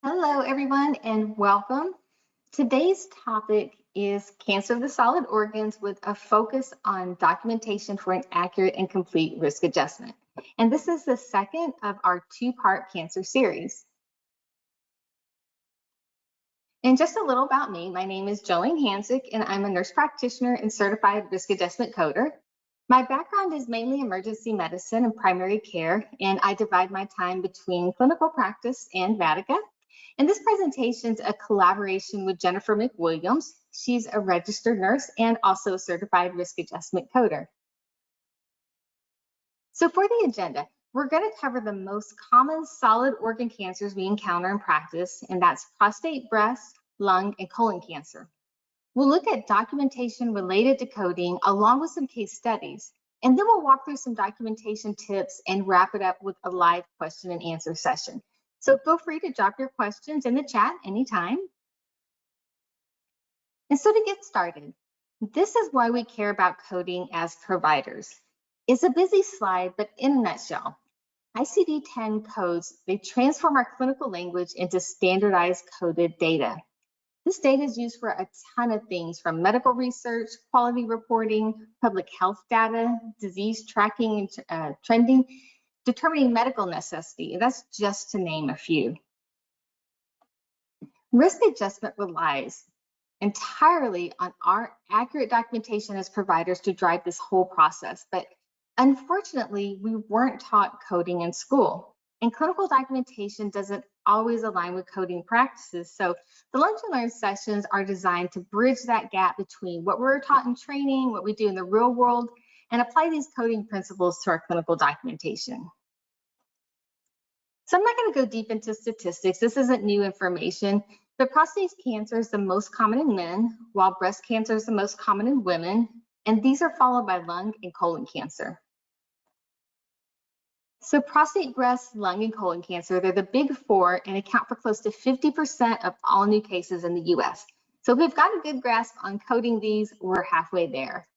Hello, everyone, and welcome. Today's topic is cancer of the solid organs with a focus on documentation for an accurate and complete risk adjustment. And this is the second of our two-part cancer series. And just a little about me, my name is Jolene Hansick, and I'm a nurse practitioner and certified risk adjustment coder. My background is mainly emergency medicine and primary care, and I divide my time between clinical practice and Vatica. And this presentation is a collaboration with Jennifer McWilliams. She's a registered nurse and also a certified risk adjustment coder. So for the agenda, we're going to cover the most common solid organ cancers we encounter in practice, and that's prostate, breast, lung, and colon cancer. We'll look at documentation related to coding along with some case studies, and then we'll walk through some documentation tips and wrap it up with a live question and answer session. So feel free to drop your questions in the chat anytime. And so to get started, this is why we care about coding as providers. It's a busy slide, but in a nutshell, ICD-10 codes, they transform our clinical language into standardized coded data. This data is used for a ton of things, from medical research, quality reporting, public health data, disease tracking and trending, determining medical necessity. That's just to name a few. Risk adjustment relies entirely on our accurate documentation as providers to drive this whole process. But unfortunately, we weren't taught coding in school, and clinical documentation doesn't always align with coding practices. So the Lunch and Learn sessions are designed to bridge that gap between what we're taught in training, what we do in the real world, and apply these coding principles to our clinical documentation. So I'm not going to go deep into statistics. This isn't new information, but prostate cancer is the most common in men, while breast cancer is the most common in women, and these are followed by lung and colon cancer. So prostate, breast, lung, and colon cancer, they're the big four and account for close to 50% of all new cases in the US. So if we've got a good grasp on coding these, we're halfway there.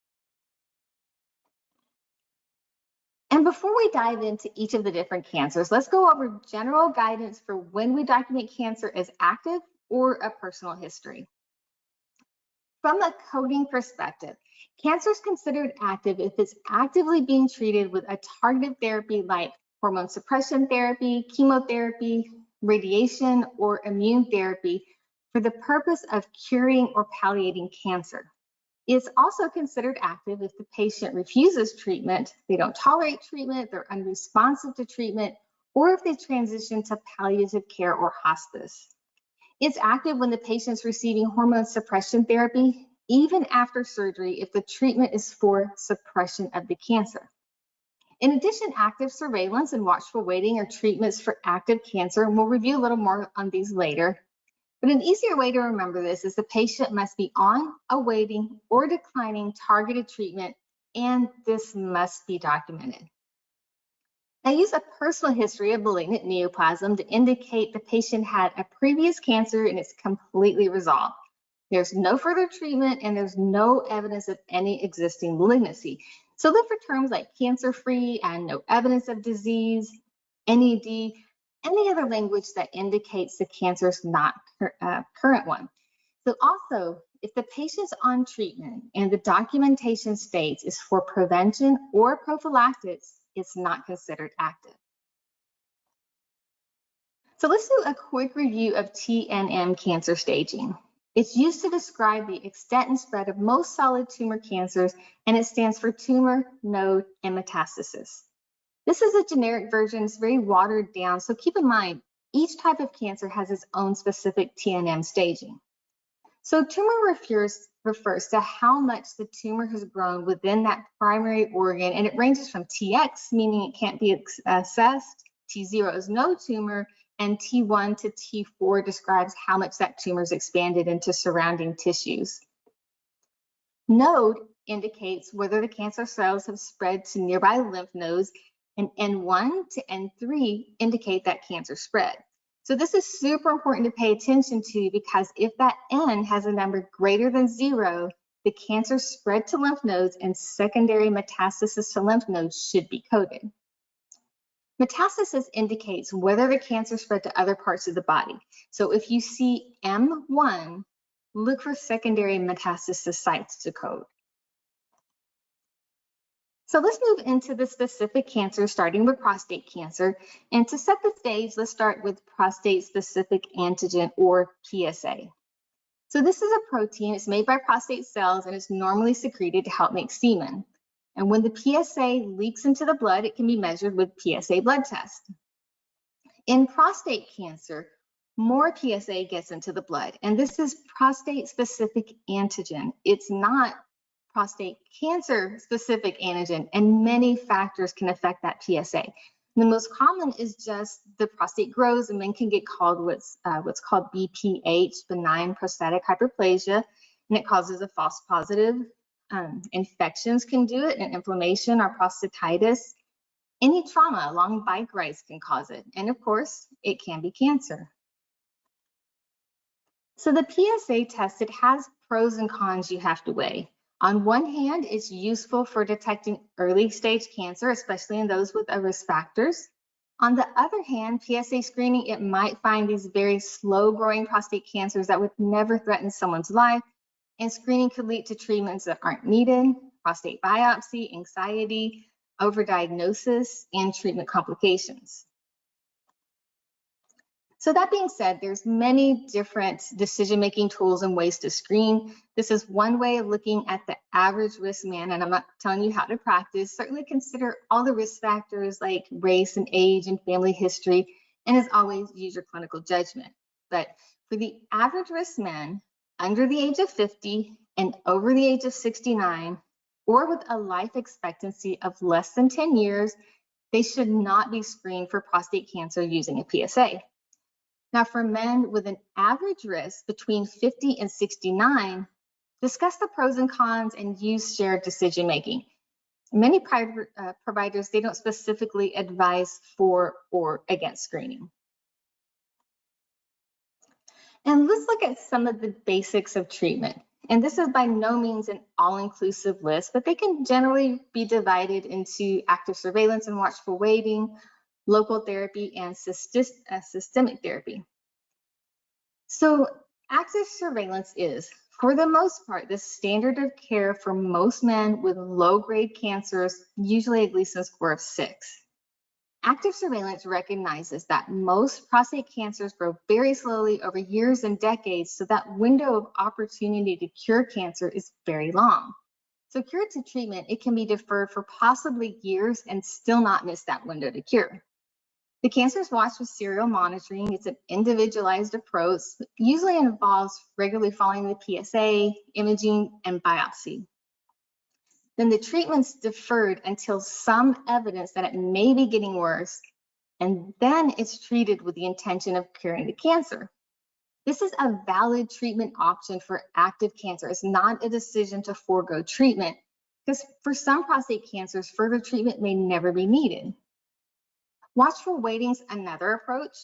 And before we dive into each of the different cancers, let's go over general guidance for when we document cancer as active or a personal history. From a coding perspective, cancer is considered active if it's actively being treated with a targeted therapy like hormone suppression therapy, chemotherapy, radiation, or immune therapy for the purpose of curing or palliating cancer. It's also considered active if the patient refuses treatment, they don't tolerate treatment, they're unresponsive to treatment, or if they transition to palliative care or hospice. It's active when the patient's receiving hormone suppression therapy, even after surgery, if the treatment is for suppression of the cancer. In addition, active surveillance and watchful waiting are treatments for active cancer, and we'll review a little more on these later. But an easier way to remember this is the patient must be on, awaiting, or declining targeted treatment, and this must be documented. I use a personal history of malignant neoplasm to indicate the patient had a previous cancer and it's completely resolved. There's no further treatment and there's no evidence of any existing malignancy. So look for terms like cancer-free and no evidence of disease, NED, any other language that indicates the cancer is not a current one. So also, if the patient's on treatment and the documentation states is for prevention or prophylaxis, it's not considered active. So let's do a quick review of TNM cancer staging. It's used to describe the extent and spread of most solid tumor cancers, and it stands for tumor, node, and metastasis. This is a generic version, it's very watered down, so keep in mind, each type of cancer has its own specific TNM staging. So tumor refers to how much the tumor has grown within that primary organ, and it ranges from TX, meaning it can't be assessed, T0 is no tumor, and T1 to T4 describes how much that tumor is expanded into surrounding tissues. Node indicates whether the cancer cells have spread to nearby lymph nodes, and N1 to N3 indicate that cancer spread. So this is super important to pay attention to, because if that N has a number greater than 0, the cancer spread to lymph nodes and secondary metastasis to lymph nodes should be coded. Metastasis indicates whether the cancer spread to other parts of the body. So if you see M1, look for secondary metastasis sites to code. So let's move into the specific cancer, starting with prostate cancer. And to set the stage, let's start with prostate-specific antigen, or PSA. So this is a protein. It's made by prostate cells, and it's normally secreted to help make semen. And when the PSA leaks into the blood, it can be measured with PSA blood test. In prostate cancer, more PSA gets into the blood, and this is prostate-specific antigen. It's not prostate cancer-specific antigen, and many factors can affect that PSA. The most common is just the prostate grows, and men can get called what's called BPH, benign prostatic hyperplasia, and it causes a false positive. Infections can do it, and inflammation or prostatitis. Any trauma, long bike rides can cause it, and of course, it can be cancer. So the PSA test, it has pros and cons you have to weigh. On one hand, it's useful for detecting early stage cancer, especially in those with risk factors. On the other hand, PSA screening, it might find these very slow growing prostate cancers that would never threaten someone's life, and screening could lead to treatments that aren't needed, prostate biopsy, anxiety, overdiagnosis, and treatment complications. So that being said, there's many different decision-making tools and ways to screen. This is one way of looking at the average risk man, and I'm not telling you how to practice. Certainly consider all the risk factors like race and age and family history, and as always, use your clinical judgment. But for the average risk men under the age of 50 and over the age of 69, or with a life expectancy of less than 10 years, they should not be screened for prostate cancer using a PSA. Now, for men with an average risk between 50 and 69, discuss the pros and cons and use shared decision making. Many private providers, they don't specifically advise for or against screening. And let's look at some of the basics of treatment. And this is by no means an all-inclusive list, but they can generally be divided into active surveillance and watchful waiting, local therapy, and systemic therapy. So active surveillance is, for the most part, the standard of care for most men with low-grade cancers, usually a Gleason score of 6. Active surveillance recognizes that most prostate cancers grow very slowly over years and decades, so that window of opportunity to cure cancer is very long. So curative treatment, it can be deferred for possibly years and still not miss that window to cure. The cancer is watched with serial monitoring. It's an individualized approach, usually involves regularly following the PSA, imaging, and biopsy. Then the treatment's deferred until some evidence that it may be getting worse, and then it's treated with the intention of curing the cancer. This is a valid treatment option for active cancer. It's not a decision to forego treatment, because for some prostate cancers, further treatment may never be needed. Watchful waiting is another approach.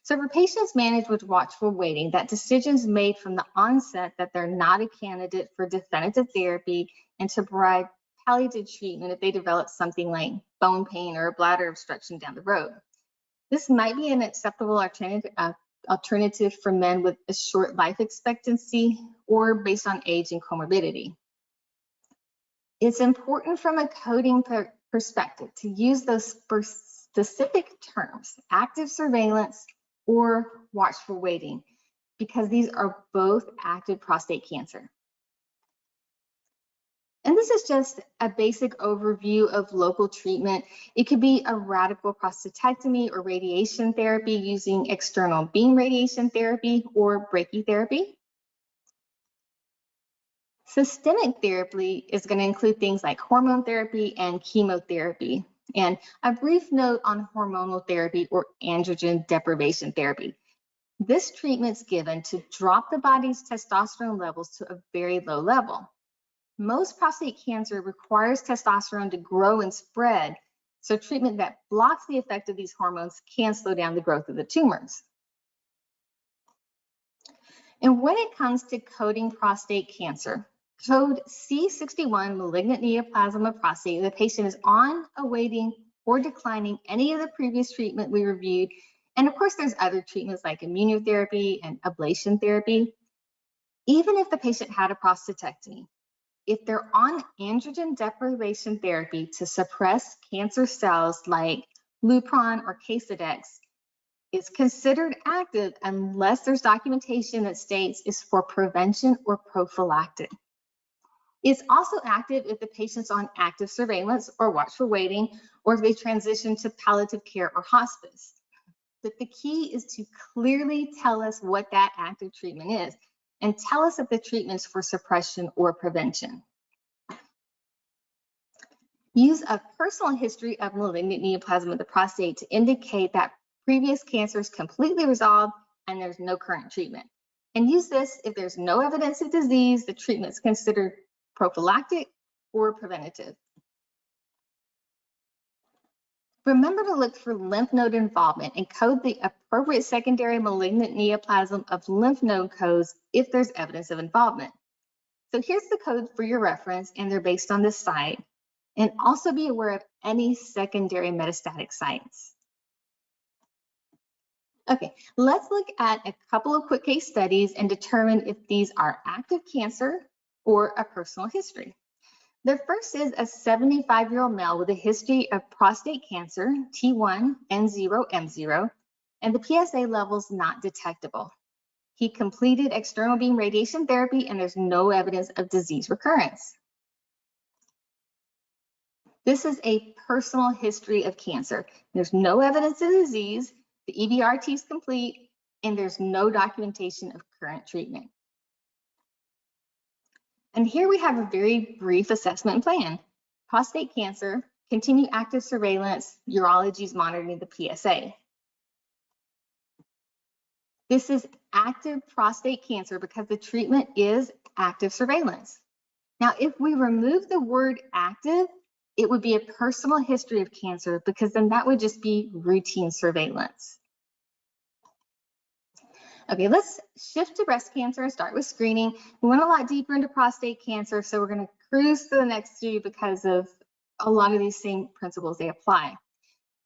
So for patients managed with watchful waiting, that decision's made from the onset that they're not a candidate for definitive therapy and to provide palliative treatment if they develop something like bone pain or a bladder obstruction down the road. This might be an acceptable alternative for men with a short life expectancy or based on age and comorbidity. It's important from a coding perspective to use those specific terms, active surveillance or watchful waiting, because these are both active prostate cancer. And this is just a basic overview of local treatment. It could be a radical prostatectomy or radiation therapy using external beam radiation therapy or brachytherapy. Systemic therapy is going to include things like hormone therapy and chemotherapy. And a brief note on hormonal therapy or androgen deprivation therapy. This treatment's given to drop the body's testosterone levels to a very low level. Most prostate cancer requires testosterone to grow and spread, so treatment that blocks the effect of these hormones can slow down the growth of the tumors. And when it comes to coding prostate cancer, code C61 malignant neoplasm of prostate, the patient is on awaiting or declining any of the previous treatment we reviewed. And of course, there's other treatments like immunotherapy and ablation therapy. Even if the patient had a prostatectomy, if they're on androgen deprivation therapy to suppress cancer cells like Lupron or Casodex, it's considered active unless there's documentation that states it's for prevention or prophylactic. It's also active if the patient's on active surveillance or watchful waiting, or if they transition to palliative care or hospice. But the key is to clearly tell us what that active treatment is and tell us if the treatment's for suppression or prevention. Use a personal history of malignant neoplasm of the prostate to indicate that previous cancer is completely resolved and there's no current treatment. And use this if there's no evidence of disease, the treatment is considered prophylactic or preventative. Remember to look for lymph node involvement and code the appropriate secondary malignant neoplasm of lymph node codes if there's evidence of involvement. So here's the code for your reference, and they're based on this site. And also be aware of any secondary metastatic sites. Okay, let's look at a couple of quick case studies and determine if these are active cancer or a personal history. The first is a 75-year-old male with a history of prostate cancer, T1, N0, M0, and the PSA levels not detectable. He completed external beam radiation therapy and there's no evidence of disease recurrence. This is a personal history of cancer. There's no evidence of disease, the EBRT is complete, and there's no documentation of current treatment. And here we have a very brief assessment plan. Prostate cancer, continue active surveillance, urology is monitoring the PSA. This is active prostate cancer because the treatment is active surveillance. Now, if we remove the word active, it would be a personal history of cancer because then that would just be routine surveillance. Okay, let's shift to breast cancer and start with screening. We went a lot deeper into prostate cancer, so we're going to cruise to the next two because of a lot of these same principles they apply.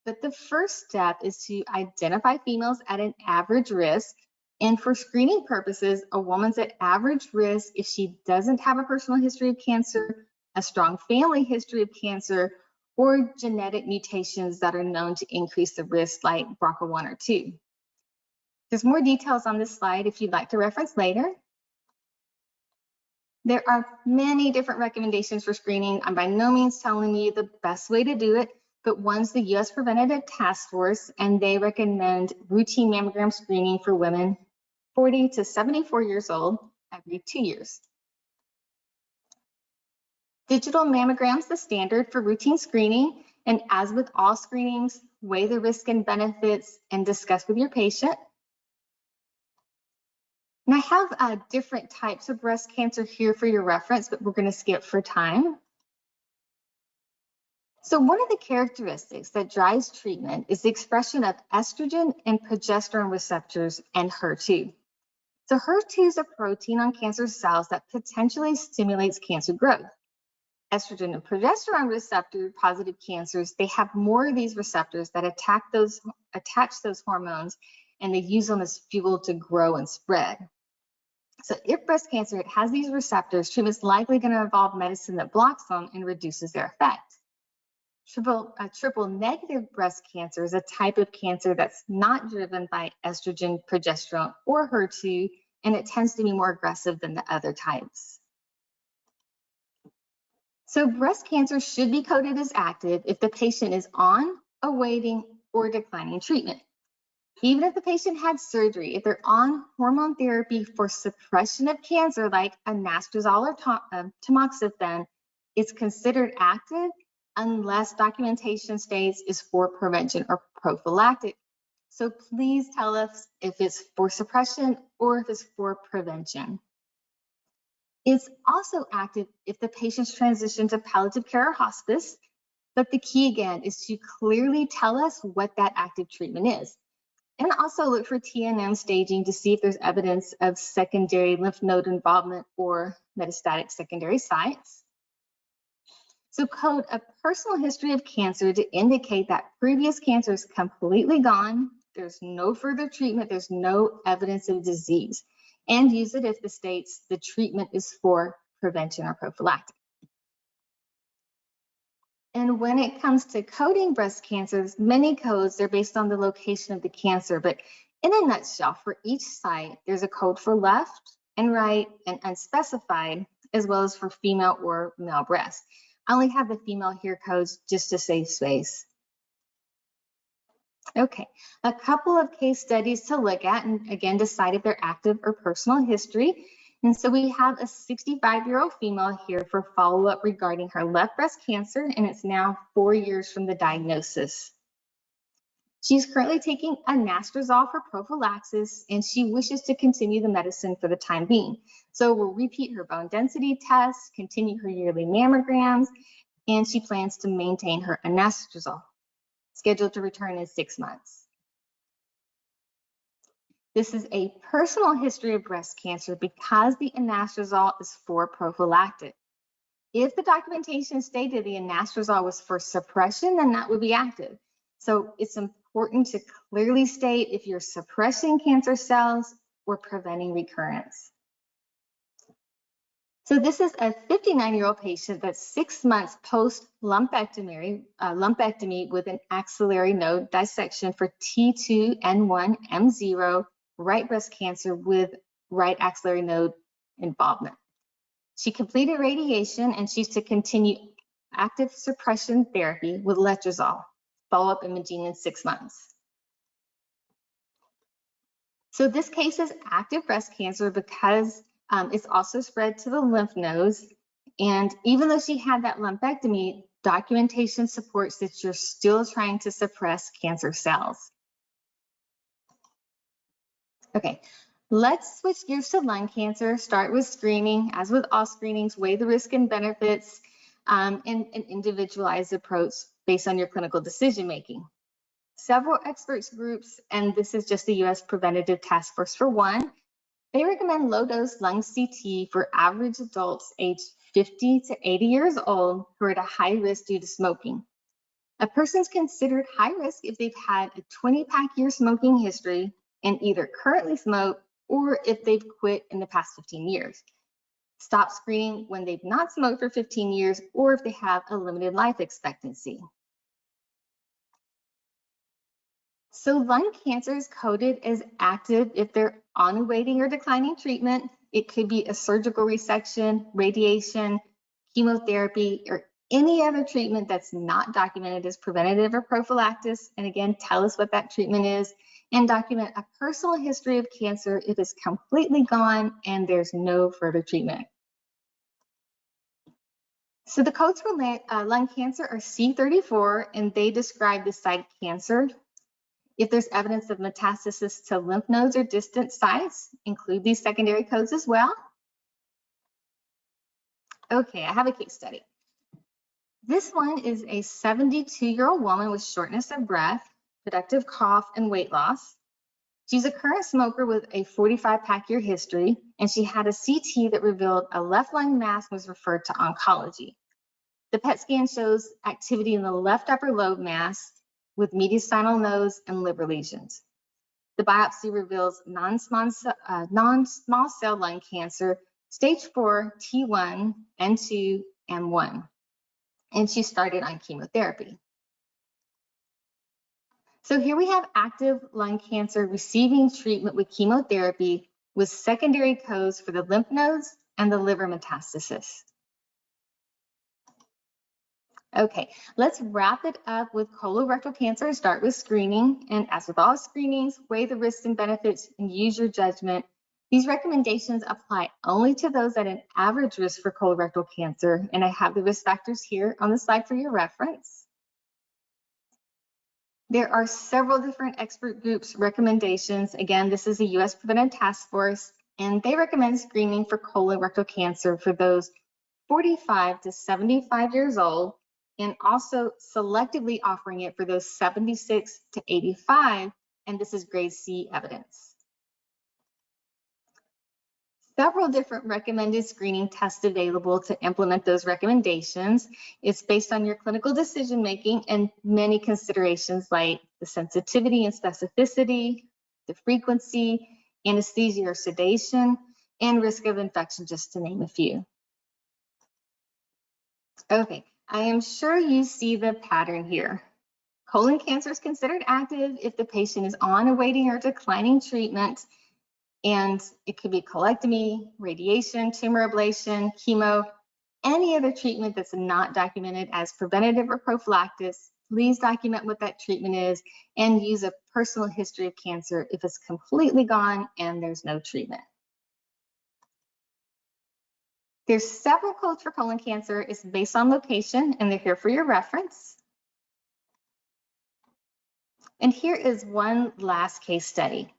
But the first step is to identify females at an average risk. And for screening purposes, a woman's at average risk if she doesn't have a personal history of cancer, a strong family history of cancer, or genetic mutations that are known to increase the risk like BRCA1 or 2. There's more details on this slide if you'd like to reference later. There are many different recommendations for screening. I'm by no means telling you the best way to do it, but one's the US Preventative Task Force, and they recommend routine mammogram screening for women 40 to 74 years old every 2 years. Digital mammograms the standard for routine screening, and as with all screenings, weigh the risk and benefits and discuss with your patient. And I have different types of breast cancer here for your reference, but we're going to skip for time. So one of the characteristics that drives treatment is the expression of estrogen and progesterone receptors and HER2. So HER2 is a protein on cancer cells that potentially stimulates cancer growth. Estrogen and progesterone receptor positive cancers, they have more of these receptors that attach those hormones, and they use them as fuel to grow and spread. So if breast cancer has these receptors, treatment is likely going to involve medicine that blocks them and reduces their effect. Triple negative breast cancer is a type of cancer that's not driven by estrogen, progesterone, or HER2, and it tends to be more aggressive than the other types. So breast cancer should be coded as active if the patient is on, awaiting, or declining treatment. Even if the patient had surgery, if they're on hormone therapy for suppression of cancer like anastrozole or tamoxifen, it's considered active unless documentation states is for prevention or prophylactic. So please tell us if it's for suppression or if it's for prevention. It's also active if the patient's transitioned to palliative care or hospice, but the key again is to clearly tell us what that active treatment is. And also look for TNM staging to see if there's evidence of secondary lymph node involvement or metastatic secondary sites. So code a personal history of cancer to indicate that previous cancer is completely gone, there's no further treatment, there's no evidence of disease, and use it if the states the treatment is for prevention or prophylactic. And when it comes to coding breast cancers, many codes are based on the location of the cancer, but in a nutshell, for each site, there's a code for left and right and unspecified, as well as for female or male breast. I only have the female here codes just to save space. Okay, a couple of case studies to look at and again decide if they're active or personal history. And so we have a 65-year-old female here for follow-up regarding her left breast cancer, and it's now 4 years from the diagnosis. She's currently taking anastrozole for prophylaxis, and she wishes to continue the medicine for the time being. So we'll repeat her bone density tests, continue her yearly mammograms, and she plans to maintain her anastrozole, scheduled to return in 6 months. This is a personal history of breast cancer because the anastrozole is for prophylactic. If the documentation stated the anastrozole was for suppression, then that would be active. So it's important to clearly state if you're suppressing cancer cells or preventing recurrence. So this is a 59-year-old patient that's 6 months post lumpectomy with an axillary node dissection for T2N1M0 right breast cancer with right axillary node involvement. She completed radiation and she's to continue active suppression therapy with letrozole, follow-up imaging in 6 months. So this case is active breast cancer because it's also spread to the lymph nodes. And even though she had that lumpectomy, documentation supports that you're still trying to suppress cancer cells. Okay, let's switch gears to lung cancer. Start with screening. As with all screenings, weigh the risk and benefits and an individualized approach based on your clinical decision making. Several experts groups, and this is just the U.S. Preventative Task Force for one, they recommend low-dose lung CT for average adults aged 50 to 80 years old who are at a high risk due to smoking. A person's considered high risk if they've had a 20-pack year smoking history and either currently smoke or if they've quit in the past 15 years. Stop screening when they've not smoked for 15 years or if they have a limited life expectancy. So lung cancer is coded as active if they're on awaiting or declining treatment. It could be a surgical resection, radiation, chemotherapy, or any other treatment that's not documented as preventative or prophylaxis. And again, tell us what that treatment is and document a personal history of cancer if it's completely gone and there's no further treatment. So the codes for lung cancer are C34, and they describe the site of cancer. If there's evidence of metastasis to lymph nodes or distant sites, include these secondary codes as well. Okay, I have a case study. This one is a 72-year-old woman with shortness of breath, productive cough, and weight loss. She's a current smoker with a 45-pack year history, and she had a CT that revealed a left lung mass and was referred to oncology. The PET scan shows activity in the left upper lobe mass with mediastinal nodes and liver lesions. The biopsy reveals non-small cell lung cancer, stage 4, T1, N2, M1. And she started on chemotherapy. So here we have active lung cancer receiving treatment with chemotherapy with secondary codes for the lymph nodes and the liver metastasis. Okay, let's wrap it up with colorectal cancer. Start with screening, and as with all screenings, weigh the risks and benefits and use your judgment. These recommendations apply only to those at an average risk for colorectal cancer, and I have the risk factors here on the slide for your reference. There are several different expert groups recommendations. Again, this is a U.S. Preventive Task Force, and they recommend screening for colorectal cancer for those 45 to 75 years old, and also selectively offering it for those 76 to 85, and this is grade C evidence. several different recommended screening tests available to implement those recommendations. It's based on your clinical decision making and many considerations like the sensitivity and specificity, the frequency, anesthesia or sedation, and risk of infection, just to name a few. Okay, I am sure you see the pattern here. Colon cancer is considered active if the patient is on awaiting or declining treatment, and it could be colectomy, radiation, tumor ablation, chemo, any other treatment that's not documented as preventative or prophylaxis. Please document what that treatment is and use a personal history of cancer if it's completely gone and there's no treatment. There's several codes for colon cancer. It's based on location, and they're here for your reference. And here is one last case study.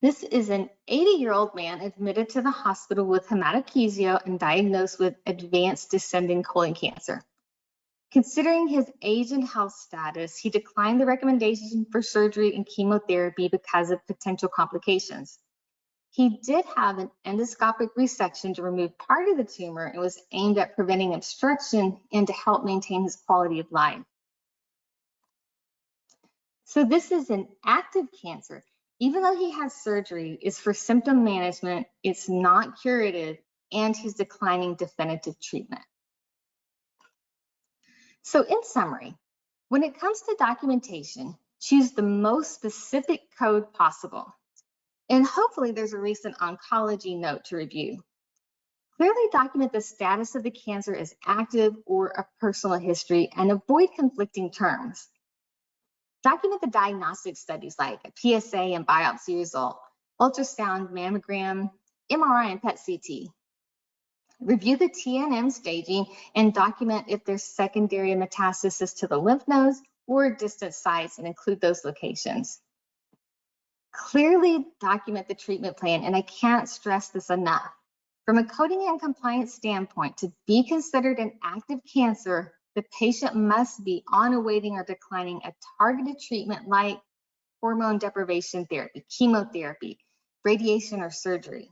This is an 80-year-old man admitted to the hospital with hematochezia and diagnosed with advanced descending colon cancer. Considering his age and health status, he declined the recommendation for surgery and chemotherapy because of potential complications. He did have an endoscopic resection to remove part of the tumor and was aimed at preventing obstruction and to help maintain his quality of life. So this is an active cancer. Even though he has surgery, it's for symptom management, it's not curative, and he's declining definitive treatment. So in summary, when it comes to documentation, choose the most specific code possible. And hopefully there's a recent oncology note to review. Clearly document the status of the cancer as active or a personal history and avoid conflicting terms. Document the diagnostic studies like a PSA and biopsy result, ultrasound, mammogram, MRI, and PET CT. Review the TNM staging and document if there's secondary metastasis to the lymph nodes or distant sites and include those locations. Clearly document the treatment plan, and I can't stress this enough. From a coding and compliance standpoint, to be considered an active cancer, the patient must be on awaiting or declining a targeted treatment like hormone deprivation therapy, chemotherapy, radiation, or surgery.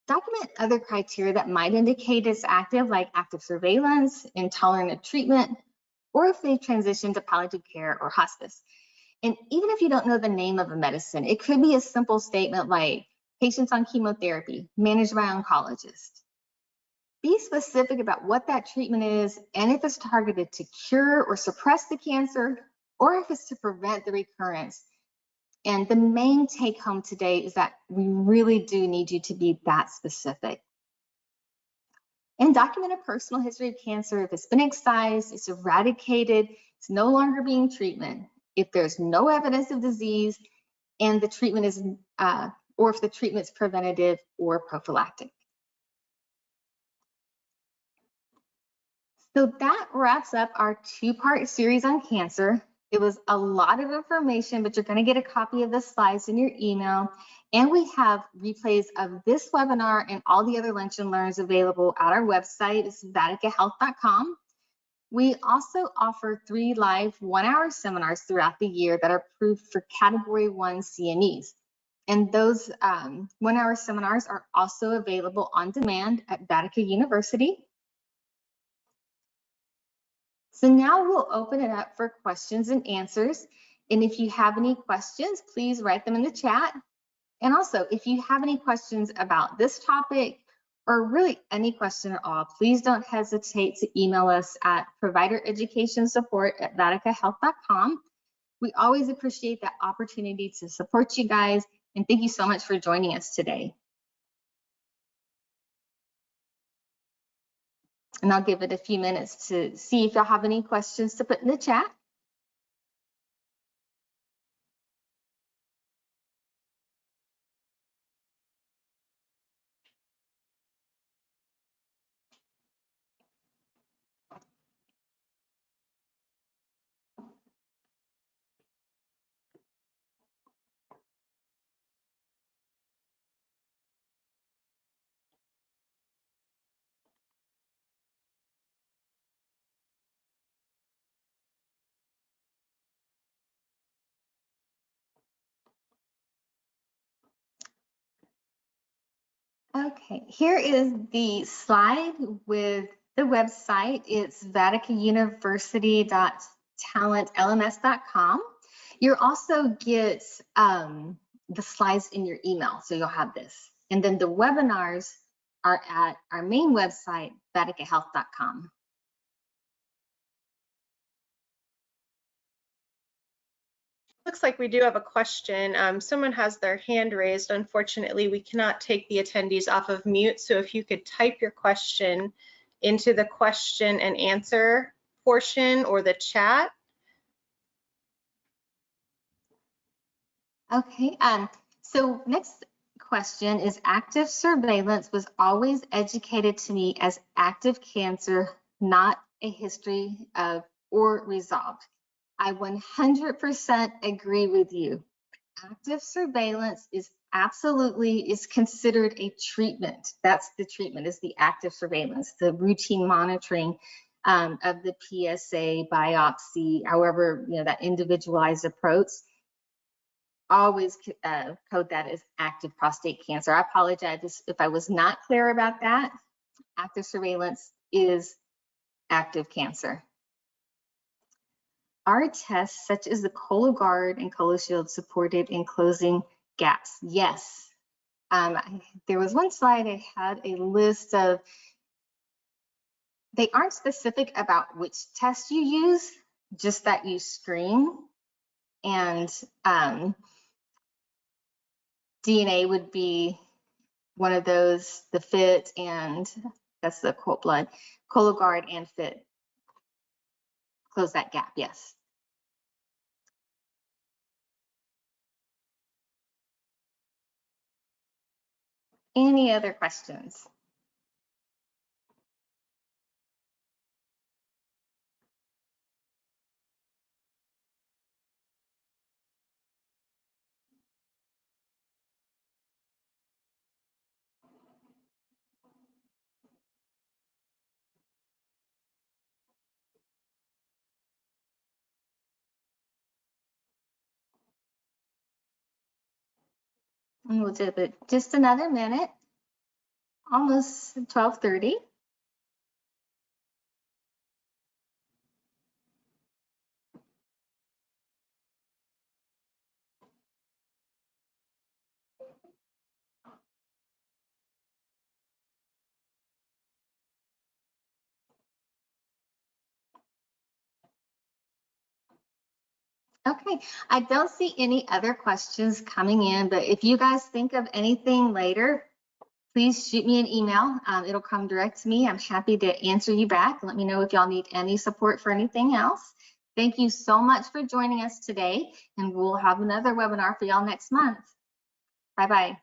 Document other criteria that might indicate it's active, like active surveillance, intolerant of treatment, or if they've transitioned to palliative care or hospice. And even if you don't know the name of a medicine, it could be a simple statement like patients on chemotherapy, managed by oncologist. Be specific about what that treatment is and if it's targeted to cure or suppress the cancer, or if it's to prevent the recurrence. And the main take home today is that we really do need you to be that specific. And document a personal history of cancer if it's been excised, it's eradicated, it's no longer being treatment. If there's no evidence of disease and the treatment is, or if the treatment is preventative or prophylactic. So that wraps up our two-part series on cancer. It was a lot of information, but you're going to get a copy of the slides in your email. And we have replays of this webinar and all the other Lunch and Learns available at our website. It's vaticahealth.com. We also offer 3 live 1-hour seminars throughout the year that are approved for Category 1 CMEs. And those 1-hour seminars are also available on demand at Vatica University. So now we'll open it up for questions and answers. And if you have any questions, please write them in the chat. And also, if you have any questions about this topic or really any question at all, please don't hesitate to email us at providereducationsupport@vaticahealth.com. We always appreciate that opportunity to support you guys, and thank you so much for joining us today. And I'll give it a few minutes to see if y'all have any questions to put in the chat. Okay, here is the slide with the website. It's vaticanuniversity.talentlms.com. You'll also get the slides in your email, so you'll have this. And then the webinars are at our main website, vaticahealth.com. Looks like we do have a question. Someone has their hand raised. Unfortunately, we cannot take the attendees off of mute. So if you could type your question into the question and answer portion or the chat. Okay, so next question is, active surveillance was always educated to me as active cancer, not a history of or resolved. I 100% agree with you. Active surveillance is considered a treatment. That's the treatment, is the active surveillance, the routine monitoring of the PSA, biopsy, however, that individualized approach. Always code that as active prostate cancer. I apologize if I was not clear about that. Active surveillance is active cancer. Are tests such as the Cologuard and Coloshield supported in closing gaps? Yes. There was one slide I had a list of, they aren't specific about which test you use, just that you screen. And DNA would be one of those, the FIT, and that's the Cold Blood, Cologuard and FIT. Close that gap, yes. Any other questions? And we'll do it just another minute, almost 12:30. Okay, I don't see any other questions coming in, but if you guys think of anything later, please shoot me an email. It'll come direct to me. I'm happy to answer you back. Let me know if y'all need any support for anything else. Thank you so much for joining us today, and we'll have another webinar for y'all next month. Bye-bye.